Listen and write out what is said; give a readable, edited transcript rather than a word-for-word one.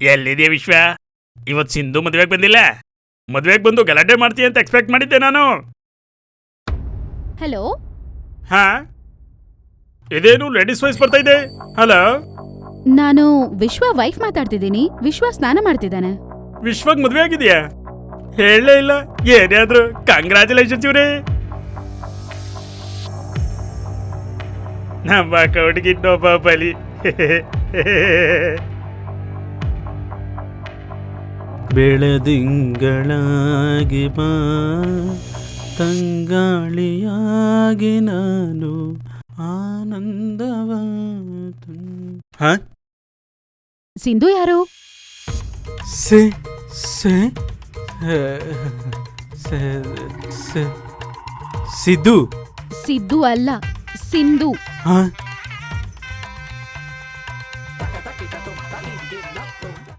ಎಲ್ಲಿದೆಯಾ ವಿಶ್ವ? ಇವತ್ತು ಸಿಂಧು ಮದುವೆಗೆ ಬಂದಿಲ್ಲ. ಮದುವೆಗೆ ಬಂದು ಗಲಾಟೆ ಮಾಡ್ತೀಯ ಅಂತ ಎಕ್ಸ್ಪೆಕ್ಟ್ ಮಾಡಿದ್ದೆ ನಾನು. ಹಲೋ, ಹಾ, ಇದೇನು ಲೇಡೀಸ್ ವಾಯ್ಸ್ ಬರ್ತಾ ಇದೆ? ಹಲೋ, ನಾನು ವಿಶ್ವ ವೈಫ್ ಮಾತಾಡ್ತಿದ್ದೀನಿ. ವಿಶ್ವ ಸ್ನಾನ ಮಾಡ್ತಿದ್ದಾನೆ. ವಿಶ್ವಗ್ ಮದುವೆ ಆಗಿದೆಯಾ? ಹೇಳಲೇ ಇಲ್ಲ. ಏನೇ ಆದ್ರೂ ಕಂಗ್ರಾಚುಲೇಷನ್ಸ್ ಇವ್ರೆ. ನಮ್ಮ ಅಕೌಂಟ್ಗೆ ಇನ್ನೊಬ್ಬ ಬಲಿ. ಬೆಳದಿಂಗಳಾಗಿ ಬಾ, ತಂಗಾಳಿಯಾಗಿ ನಾನು ಆನಂದವ. ಸಿಂಧು ಯಾರು? ಸೆ ಸೆ ಸಿದ್ದು. ಸಿದ್ದು ಅಲ್ಲ, ಸಿಂಧು.